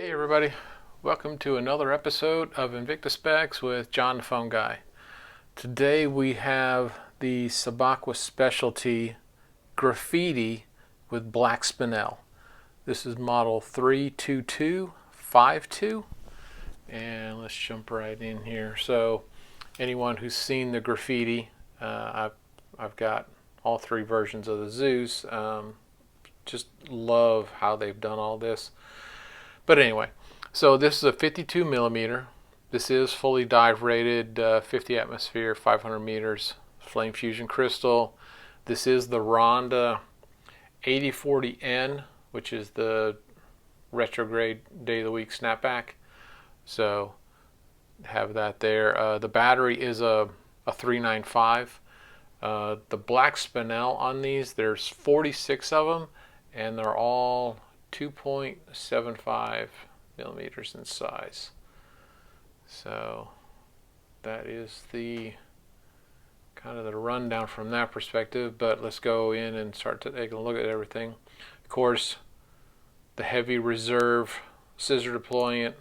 Hey everybody, welcome to another episode of Invicta Specs with John the Phone Guy. Today we have the Subaqua Specialty Graffiti with black spinel. This is model 32252, and let's jump right in here. So anyone who's seen the Graffiti, I've got all three versions of the Zeus. Just love how they've done all this. But anyway, so this is a 52 millimeter. This is fully dive rated, 50 atmosphere, 500 meters, flame fusion crystal. This is the Ronda 8040N, which is the retrograde day of the week snapback. So have that there. The battery is a 395. The black spinel on these, there's 46 of them, and they're all 2.75 millimeters in size. So that is the kind of the rundown from that perspective, but let's go in and start to take a look at everything. Of course, the heavy reserve scissor deployant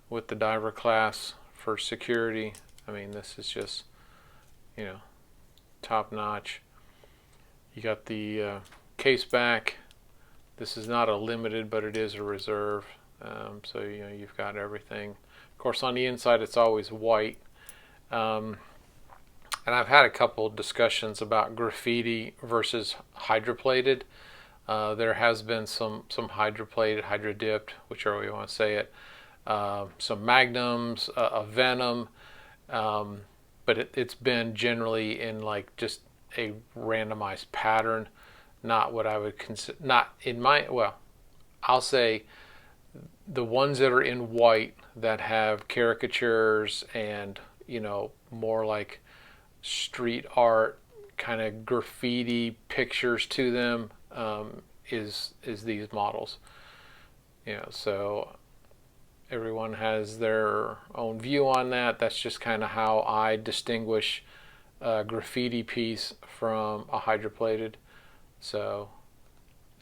with the diver class for security. I mean, this is just, top notch. You got the case back. This is not a limited, but it is a reserve. So you've got everything. Of course, on the inside it's always white. And I've had a couple discussions about graffiti versus hydroplated. There has been some hydroplated, hydro-dipped, whichever way you want to say it. Some magnums, a venom, but it's been generally in like just a randomized pattern. Not what I would consider, not in my, well, I'll say the ones that are in white that have caricatures and, more like street art kind of graffiti pictures to them, is these models. So everyone has their own view on that. That's just kind of how I distinguish a graffiti piece from a hydroplated. So,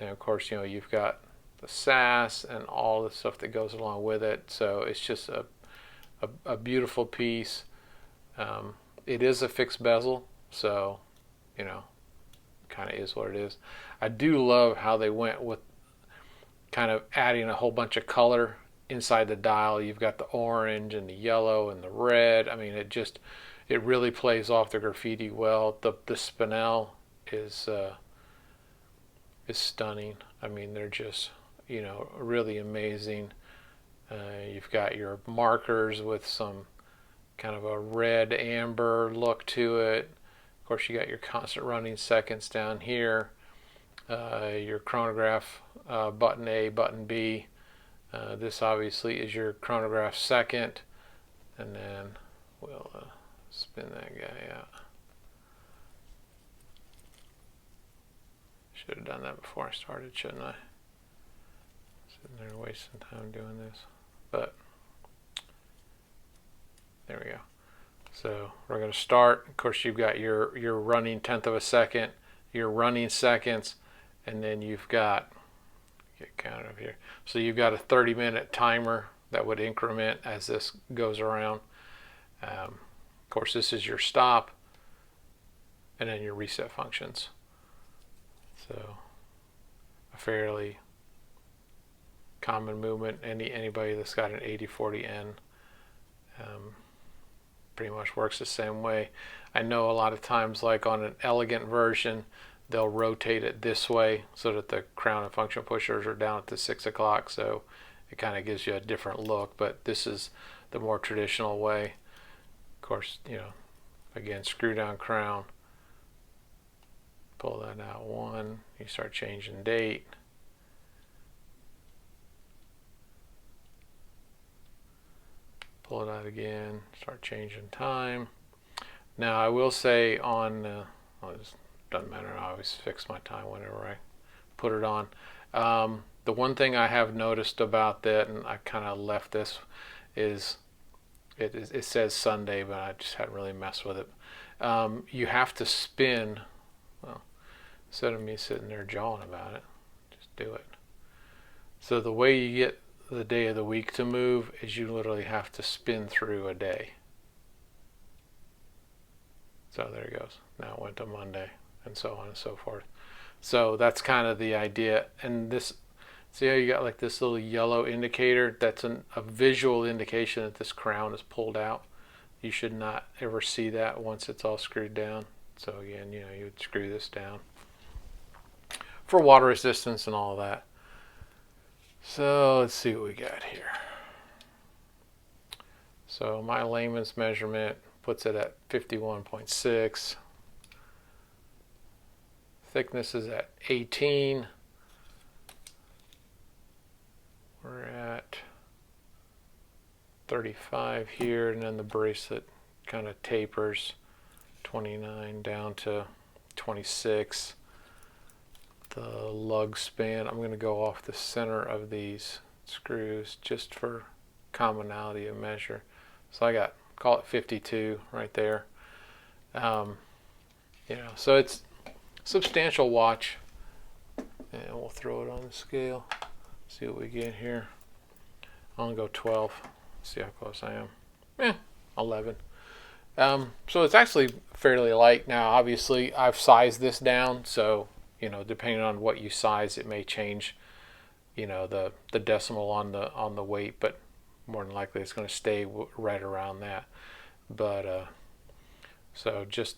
and of course, you've got the sass and all the stuff that goes along with it. So it's just a beautiful piece. It is a fixed bezel, so, kind of is what it is. I do love how they went with kind of adding a whole bunch of color inside the dial. You've got the orange and the yellow and the red. I mean, it really plays off the graffiti well. The spinel is stunning. I mean, they're just, really amazing. You've got your markers with some kind of a red amber look to it. Of course, you got your constant running seconds down here. Your chronograph, button A, button B. This obviously is your chronograph second. And then we'll spin that guy out. Should have done that before I started, shouldn't I? Sitting there wasting time doing this. But there we go. So we're going to start. Of course, you've got your running tenth of a second, your running seconds, and then you've got, get counted up here. So you've got a 30-minute timer that would increment as this goes around. Of course, this is your stop, and then your reset functions. So a fairly common movement. Anybody that's got an 8040N pretty much works the same way. I know a lot of times, like on an elegant version, they'll rotate it this way so that the crown and function pushers are down at the 6 o'clock. So it kind of gives you a different look. But this is the more traditional way. Of course, again, screw down crown. Pull that out one, you start changing date. Pull it out again, start changing time. Now I will say on, it doesn't matter, I always fix my time whenever I put it on. The one thing I have noticed about that, and I kind of left this, is it says Sunday, but I just hadn't really messed with it. You have to spin, well, instead of me sitting there jawing about it, just do it. So the way you get the day of the week to move is you literally have to spin through a day. So there it goes. Now it went to Monday, and so on and so forth. So that's kind of the idea. And this, see how you got like this little yellow indicator? That's a visual indication that this crown is pulled out. You should not ever see that once it's all screwed down. So again, you know, you would screw this down for water resistance and all of that. So let's see what we got here. So my layman's measurement puts it at 51.6. Thickness is at 18. We're at 35 here, and then the bracelet kind of tapers 29 down to 26. The lug span, I'm going to go off the center of these screws just for commonality of measure. So I got, call it 52 right there. You know, so it's a substantial watch, and we'll throw it on the scale, see what we get here. I'm going to go 12, see how close I am. 11. So it's actually fairly light. Now obviously I've sized this down, so you know, depending on what you size, it may change, you know, the decimal on the weight, but more than likely it's going to stay right around that. But so just,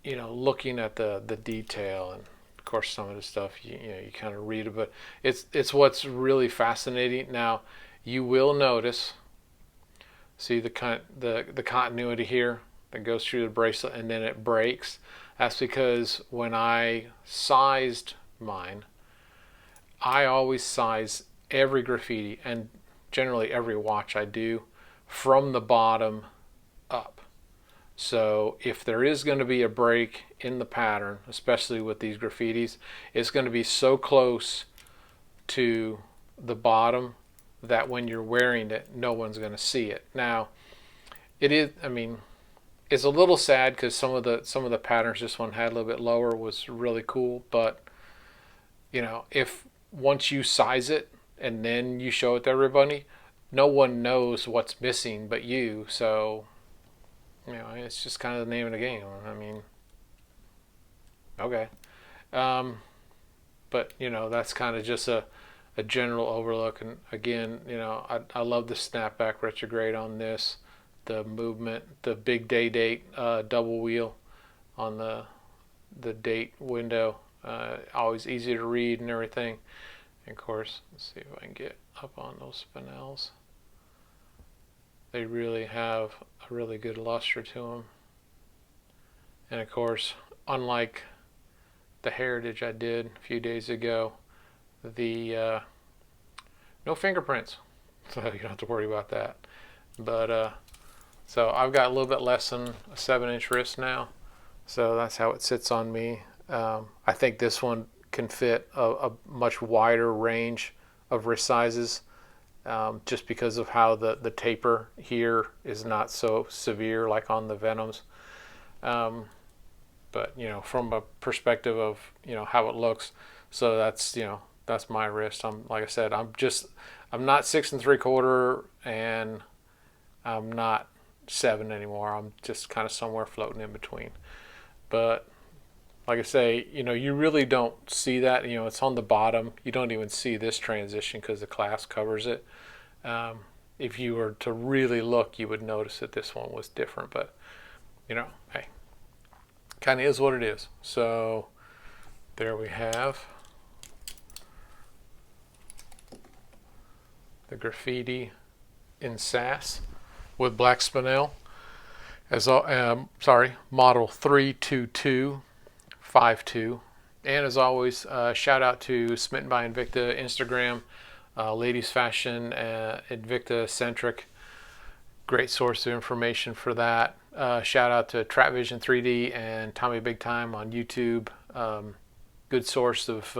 you know, looking at the detail, and of course some of the stuff you know you kind of read it, but it's what's really fascinating. Now you will notice, see the continuity here that goes through the bracelet and then it breaks. That's because when I sized mine, I always size every graffiti, and generally every watch I do, from the bottom up. So if there is going to be a break in the pattern, especially with these graffitis, it's going to be so close to the bottom that when you're wearing it, no one's going to see it. Now, it is, I mean, it's a little sad because some of the patterns this one had a little bit lower was really cool, but you know, if once you size it and then you show it to everybody, no one knows what's missing but you. So you know, it's just kind of the name of the game. I mean, okay, but you know, that's kind of just a general overlook. And again, you know, I love the snapback retrograde on this. The movement, the big date double wheel on the date window, always easy to read and everything. And of course, let's see if I can get up on those spinels. They really have a really good luster to them. And of course, unlike the Heritage I did a few days ago, the no fingerprints, so you don't have to worry about that. But so I've got a little bit less than a 7-inch wrist now, so that's how it sits on me. I think this one can fit a much wider range of wrist sizes, just because of how the taper here is not so severe like on the Venoms. But you know, from a perspective of, you know, how it looks, so that's, you know, that's my wrist. Like I said, I'm not 6 3/4, and I'm not 7 anymore. I'm just kind of somewhere floating in between. But like I say, you know, you really don't see that. You know, it's on the bottom. You don't even see this transition because the clasp covers it. If you were to really look, you would notice that this one was different. But you know, hey, kind of is what it is. So there we have the Graffiti in SAS with black spinel, as model 32252. And as always, shout out to Smitten by Invicta Instagram, ladies fashion, Invicta centric, great source of information for that. Shout out to Trap Vision 3D and Tommy Big Time on YouTube, good source of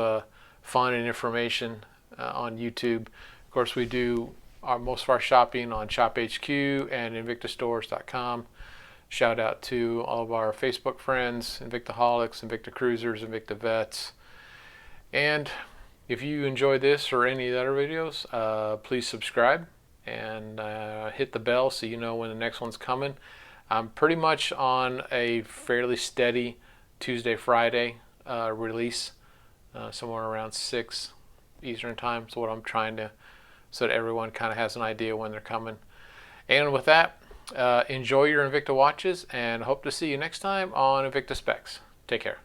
fun and information on YouTube. Of course, we do most of our shopping on ShopHQ and Invictastores.com. Shout out to all of our Facebook friends, Invictaholics, Invictacruisers, InvictaVets. And If you enjoy this or any of the other videos, please subscribe and hit the bell so you know when the next one's coming. I'm pretty much on a fairly steady Tuesday, Friday release, somewhere around 6 Eastern time. So what I'm trying to, so that everyone kind of has an idea when they're coming. And with that, enjoy your Invicta watches, and hope to see you next time on Invicta Specs. Take care.